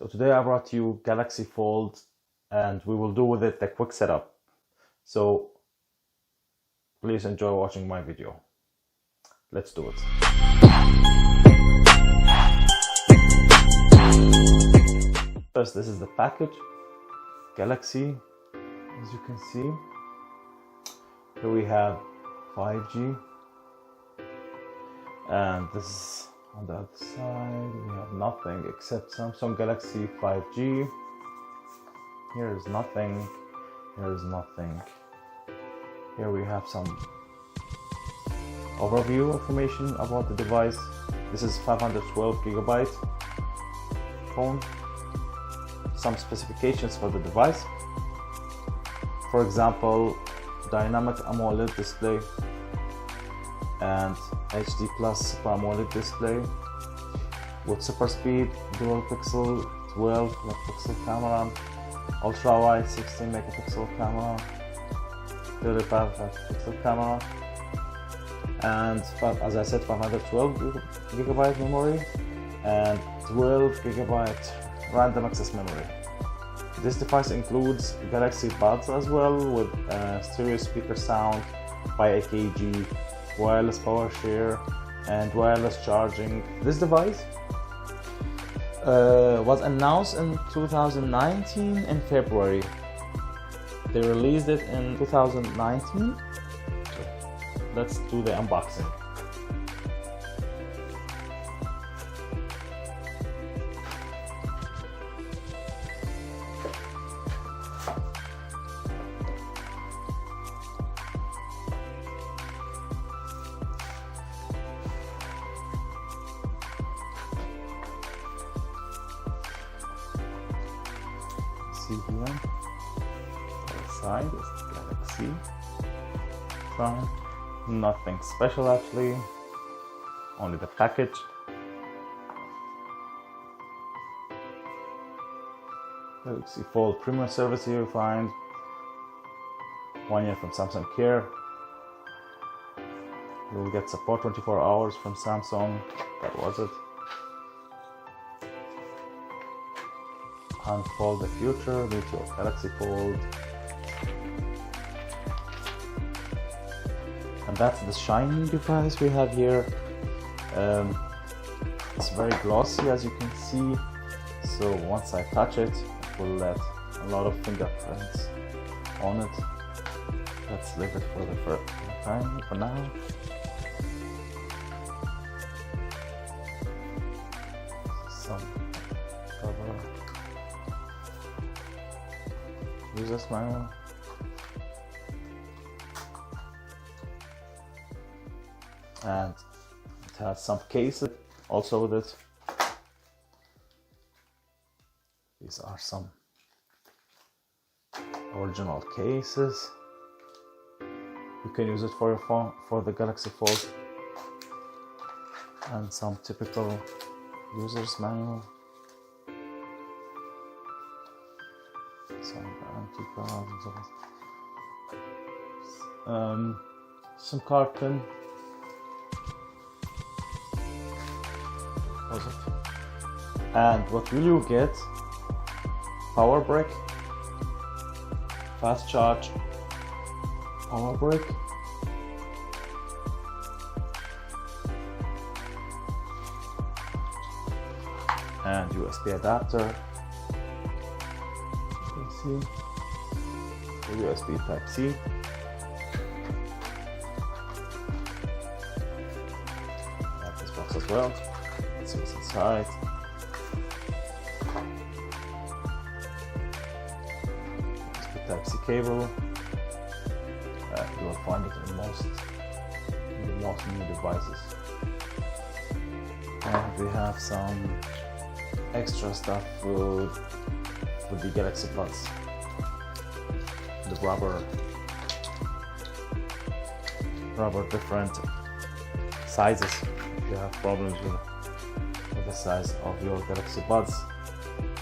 So today I brought you Galaxy Fold and we will do with it a quick setup. So please enjoy watching my video. Let's do it. First, this is the package. Galaxy, as you can see. Here we have 5G. And this is on the other side. We have nothing except Samsung Galaxy 5G. Here is nothing. Here is nothing. Here we have some overview information about the device. This is 512GB phone. Some specifications for the device. For example, dynamic AMOLED display and HD Plus Super AMOLED display with super speed, dual pixel 12 megapixel camera, ultra wide 16 megapixel camera, 35 megapixel camera, and as I said, 512GB memory and 12GB random access memory. This device includes Galaxy Buds as well with stereo speaker sound by AKG, wireless power share and wireless charging. This device was announced in 2019 in February. They released it in 2019. Let's do the unboxing. See here, the side is Galaxy Prime. Nothing special actually, only the package. Galaxy Fold Premium Service here you find 1 year from Samsung Care. You will get support 24 hours from Samsung. That was it. Unfold the future, meet your Galaxy Fold. And that's the shiny device we have here. It's very glossy as you can see. So once I touch it, it will let a lot of fingerprints on it. Let's leave it for the first time for now. Some cover. User's manual. And it has some cases also with it. These are some original cases. You can use it for your phone, for the Galaxy Fold. And some typical user's manual. Some guarantee cards, some carton. And what will you get? Power brick, fast charge, power brick, and USB adapter. You can see the USB Type-C. I have this box as well. Let's see what's inside. USB Type-C cable. You will find it in most new devices. And we have some extra stuff with the Galaxy Buds. The rubber different sizes. If you have problems with the size of your Galaxy Buds,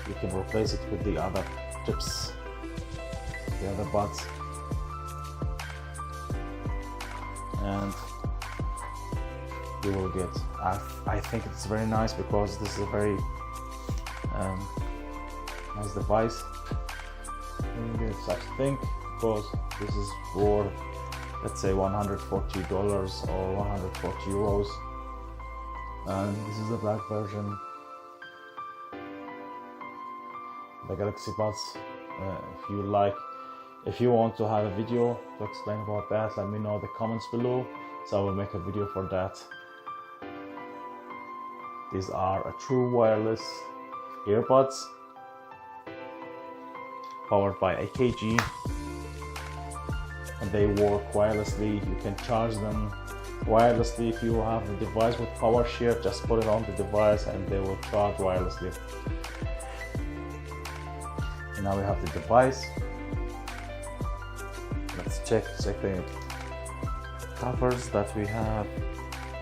you can replace it with the other chips, the other buds. And you will get, I think it's very nice because this is a very nice device. I think because this is for, let's say, $140 or 140 euros, and this is the black version. The Galaxy Buds. If you want to have a video to explain about that, let me know in the comments below, so I will make a video for that. These are a true wireless earbuds powered by AKG, and they work wirelessly. You can charge them wirelessly. If you have the device with PowerShare, just put it on the device and they will charge wirelessly. Now we have the device. Let's check the covers that we have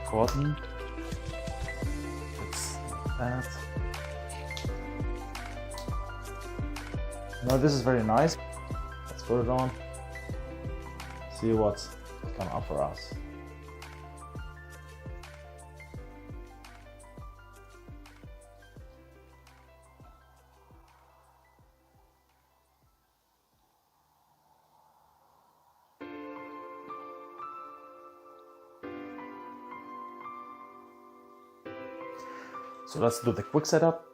gotten. It's that. Now this is very nice. Let's put it on. See what it can offer us. So let's do the quick setup.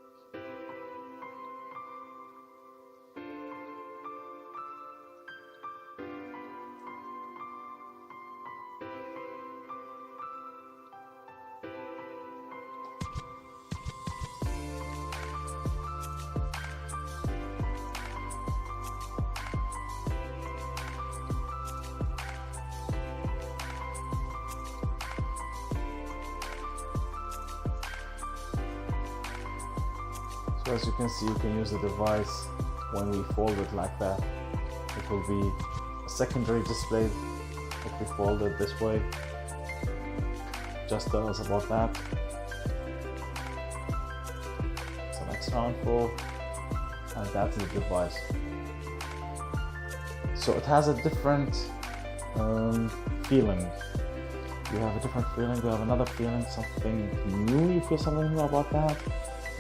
So as you can see, you can use the device when we fold it like that. It will be a secondary display if we fold it this way. Just tell us about that. It's an external fold, and that's the device. So it has a different feeling. You have a different feeling, you have another feeling, something new, you feel something new about that.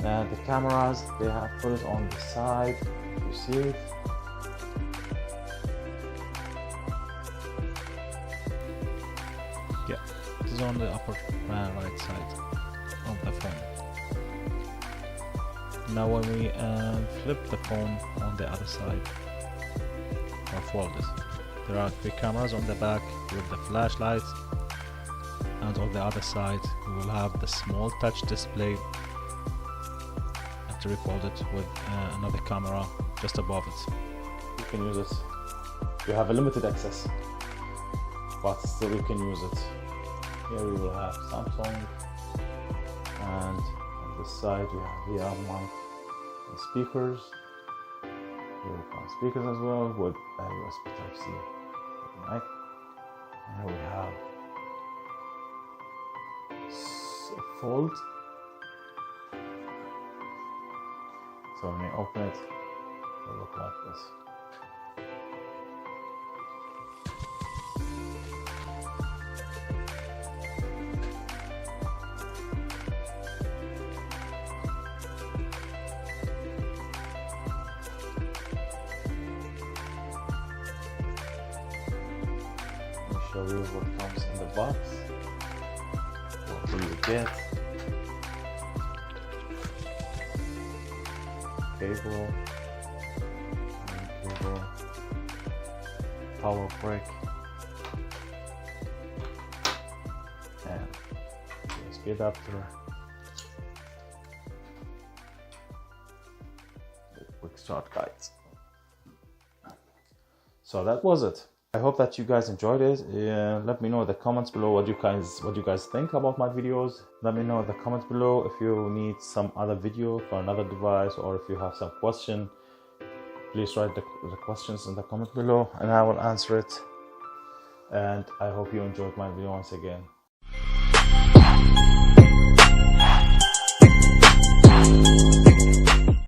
The cameras, they have put it on the side, you see it. Yeah, it is on the upper right side of the phone. Now when we flip the phone on the other side, or fold it, there are three cameras on the back with the flashlight, and on the other side we will have the small touch display. After we fold it with another camera just above it. You can use it. You have a limited access, but still you can use it. Here we will have Samsung, and on this side we have mic and speakers. Here we have speakers as well with a USB Type-C mic. And here we have a fold. So when you open it, it will look like this. Let me show you what comes in the box. What will you get? Cable, power brick, and USB adapter. Quick start guides. So that was it. I hope that you guys enjoyed it. Let me know in the comments below what you guys think about my videos. Let me know in the comments below if you need some other video for another device, or if you have some question. Please write the questions in the comment below and I will answer it. And I hope you enjoyed my video once again.